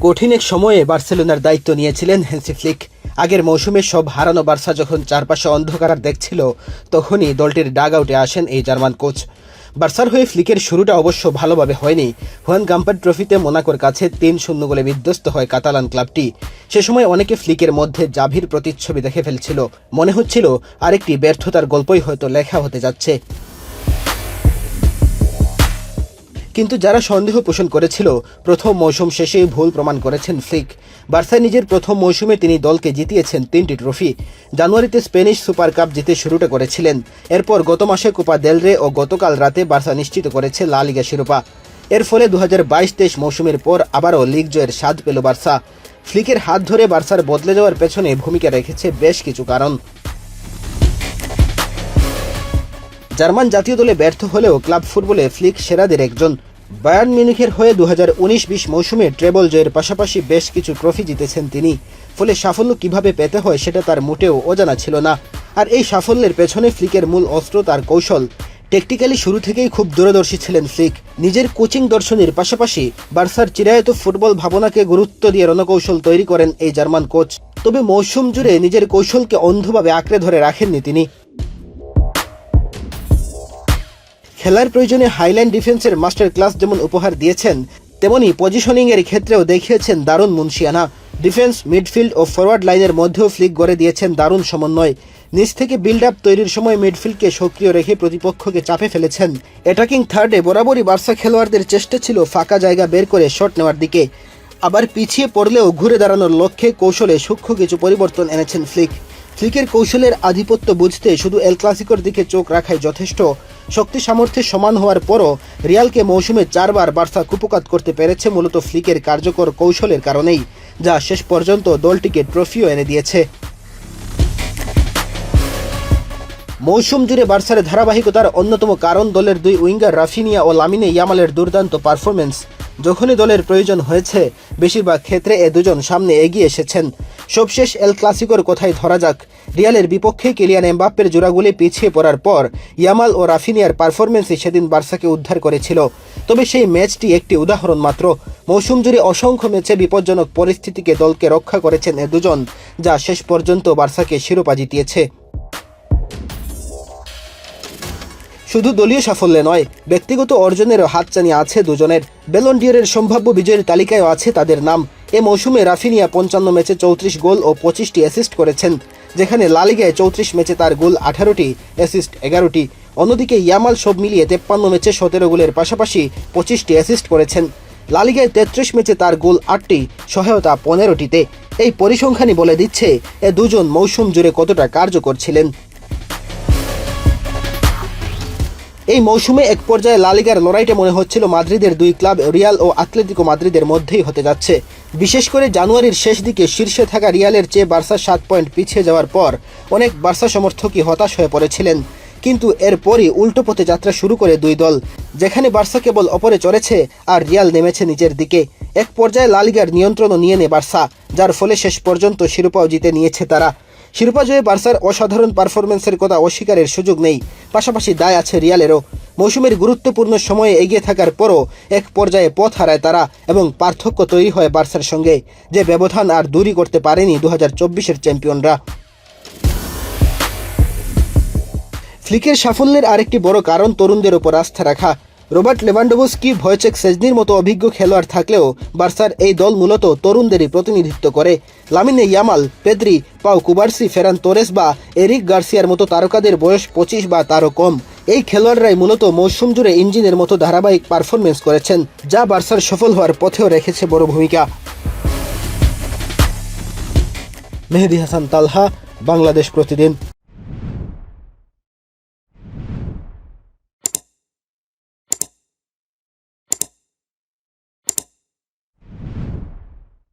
কঠিন এক সময়ে বার্সেলোনার দায়িত্ব নিয়েছিলেন হ্যান্সি ফ্লিক। আগের মৌসুমে সব হারানো বার্সা যখন চারপাশে অন্ধকার দেখছিল, তখনই দলটির ডাগ আউটে আসেন এই জার্মান কোচ। বার্সার হয়ে ফ্লিকের শুরুটা অবশ্য ভালোভাবে হয়নি। হুয়ান গাম্পার ট্রফিতে মোনাকোর কাছে ৩-০ গোলে বিধ্বস্ত হয় কাতালান ক্লাবটি। সে সময় অনেকে ফ্লিকের মধ্যে জাভির প্রতিচ্ছবি দেখে ফেলছিল। মনে হচ্ছিল আরেকটি ব্যর্থতার গল্পই হয়তো লেখা হতে যাচ্ছে। কিন্তু যারা সন্দেহ পোষণ করেছিল, প্রথম মৌসুম শেষেই ভুল প্রমাণ করেছেন ফ্লিক। বার্সায় নিজের প্রথম মৌসুমে তিনি দলকে জিতিয়েছেন ৩টি ট্রফি। জানুয়ারিতে স্প্যানিশ সুপার কাপ জিতে শুরুটা করেছিলেন। এরপর গত মাসে কোপা দেল রে ও গতকাল রাতে বার্সা নিশ্চিত করেছে লা লিগা শিরোপা। এর ফলে ২০২২-২৩ মৌসুমের পর আবারও লিগ জয়ের স্বাদ পেল বার্সা। ফ্লিকের হাত ধরে বার্সার বদলে যাওয়ার পেছনে ভূমিকা রেখেছে বেশ কিছু কারণ। জার্মান জাতীয় দলে ব্যর্থ হলেও ক্লাব ফুটবলে ফ্লিক সেরাদের একজন। বায়ার্ন মিউনিখের হয়ে ২০১৯-২০ মৌসুমে ট্রেবল জয়ের পাশাপাশি বেশ কিছু ট্রফি জিতেছেন তিনি। ফলে সাফল্য কিভাবে পেতে হয় সেটা তার মোটেও অজানা ছিল না। আর এই সাফল্যের পেছনে ফ্লিকের মূল অস্ত্র তার কৌশল। টেকটিক্যালি শুরু থেকেই খুব দূরদর্শী ছিলেন ফ্লিক। নিজের কোচিং দর্শনের পাশাপাশি বার্সার চিরায়ত ফুটবল ভাবনাকে গুরুত্ব দিয়ে রণকৌশল তৈরি করেন এই জার্মান কোচ। তবে মৌসুম জুড়ে নিজের কৌশলকে অন্ধভাবে আঁকড়ে ধরে রাখেননি তিনি। খেলার প্রয়োজনে হাইলাইন ডিফেন্সের মাস্টার ক্লাস যেমন উপহার দিয়েছেন, তেমনি পজিশনিংয়ের ক্ষেত্রেও দেখিয়েছেন দারুণ মুনশিয়ানা। ডিফেন্স, মিডফিল্ড ও ফরওয়ার্ড লাইনের মধ্যেও ফ্লিক গড়ে দিয়েছেন দারুণ সমন্বয়। নিচ থেকে বিল্ড আপ তৈরির সময় মিডফিল্ডকে সক্রিয় রেখে প্রতিপক্ষকে চাপে ফেলেছেন। অ্যাটাকিং থার্ডে বরাবরই বার্সা খেলোয়াড়দের চেষ্টা ছিল ফাঁকা জায়গা বের করে শট নেওয়ার দিকে। আবার পিছিয়ে পড়লেও ঘুরে দাঁড়ানোর লক্ষ্যে কৌশলে সূক্ষ্ম কিছু পরিবর্তন এনেছেন ফ্লিক। ফ্লিকের কৌশলের আধিপত্য বুঝতে শুধু এল ক্লাসিকোর দিকে চোখ রাখাই যথেষ্ট। শক্তি সামর্থ্যে সমান হওয়ার পরও রিয়ালকে মৌসুমে ৪বার বার্সা কুপোকাত করতে পেরেছে মূলত ফ্লিকের কার্যকর কৌশলের কারণেই, যা শেষ পর্যন্ত দলটিকে ট্রফিও এনে দিয়েছে। মৌসুম জুড়ে বার্সার ধারাবাহিকতার অন্যতম কারণ দলের দুই উইঙ্গার রাফিনিয়া ও লামিনে ইয়ামালের দুর্দান্ত পারফরমেন্স। যখনই দলের প্রয়োজন হয়েছে, বেশিরভাগ ক্ষেত্রে এ দুজন সামনে এগিয়ে এসেছেন। সবশেষ এল ক্লাসিকোর কথাই ধরা যাক। রিয়ালের বিপক্ষে কিলিয়ান এমবাপ্পের জোড়াগুলি পিছিয়ে পড়ার পর ইয়ামাল ও রাফিনিয়ার পারফরমেন্সই সেদিন বার্সাকে উদ্ধার করেছিল। তবে সেই ম্যাচটি একটি উদাহরণ মাত্র। মৌসুম জুড়ে অসংখ্য ম্যাচে বিপজ্জনক পরিস্থিতিকে দলকে রক্ষা করেছেন এ দুজন, যা শেষ পর্যন্ত বার্সাকে শিরোপা জিতিয়েছে। শুধু দলীয় সাফল্যে নয়, ব্যক্তিগত অর্জনেরও হাতছানি আছে দুজনের। ব্যালন ডি'অরের সম্ভাব্য বিজয়ের তালিকায়ও আছে তাদের নাম। এ মৌসুমে রাফিনিয়া ৫৫ ম্যাচে ৩৪ গোল ও ২৫টি অ্যাসিস্ট করেছেন, যেখানে লা লিগায় ৩৪ ম্যাচে তার গোল ১৮টি, অ্যাসিস্ট ১১টি। অন্যদিকে ইয়ামাল সব মিলিয়ে ৫৩ ম্যাচে ১৭ গোলের পাশাপাশি ২৫টি অ্যাসিস্ট করেছেন। লা লিগায় ৩৩ ম্যাচে তার গোল ৮টি, সহায়তা ১৫টিতে। এই পরিসংখ্যানই বলে দিচ্ছে এ দুজন মৌসুম জুড়ে কতটা কার্যকর ছিলেন। এই মৌসুমে এক পর্যায়ে লা লিগার লড়াইটা মনে হচ্ছিল মাদ্রিদের দুই ক্লাব রিয়াল ও আতলেতিকো মাদ্রিদের মধ্যেই হতে যাচ্ছে। বিশেষ করে জানুয়ারির শেষ দিকে শীর্ষে থাকা রিয়ালের চেয়ে বার্সা ৭ পয়েন্ট পিছিয়ে যাওয়ার পর অনেক বার্সা সমর্থকই হতাশ হয়ে পড়েছিলেন। কিন্তু এরপরই উল্টো পথে যাত্রা শুরু করে দুই দল, যেখানে বার্সা কেবল ওপরে চড়েছে আর রিয়াল নেমেছে নিচের দিকে। এক পর্যায়ে লা লিগার নিয়ন্ত্রণও নিয়ে নেয় বার্সা, যার ফলে শেষ পর্যন্ত শিরোপাও জিতে নিয়েছে তারা। শিরোপা জয়ে বার্সার অসাধারণ পারফরমেন্সের কথা অস্বীকারের সুযোগ নেই, পাশাপাশি দায় আছে রিয়ালেরও। মৌসুমের গুরুত্বপূর্ণ সময়ে এগিয়ে থাকার পরও এক পর্যায়ে পথ হারায় তারা এবং পার্থক্য তৈরি হয় বার্সার সঙ্গে, যে ব্যবধান আর দূরই করতে পারেনি ২০২৪-এর চ্যাম্পিয়নরা। ফ্লিকের সাফল্যের আরেকটি বড় কারণ তরুণদের উপর আস্থা রাখা। রবার্ট লেভানডোভস্কি, ভয়েচেক সেজনির মতো অভিজ্ঞ খেলোয়াড় থাকলেও বার্সার এই দল মূলত তরুণদেরই প্রতিনিধিত্ব করে। Lamine Yamal, Pedri, Pau Cubarsi, Ferran Torres বা এরিক গার্সিয়ার মতো তারকাদের বয়স ২৫ বা তারও কম। এই খেলোয়াড়রাই মূলত মৌসুম জুড়ে ইঞ্জিনের মতো ধারাবাহিক পারফরমেন্স করেছেন, যা বার্সার সফল হওয়ার পথেও রেখেছে বড় ভূমিকা। মেহেদী হাসান তালহা, বাংলাদেশ প্রতিদিন।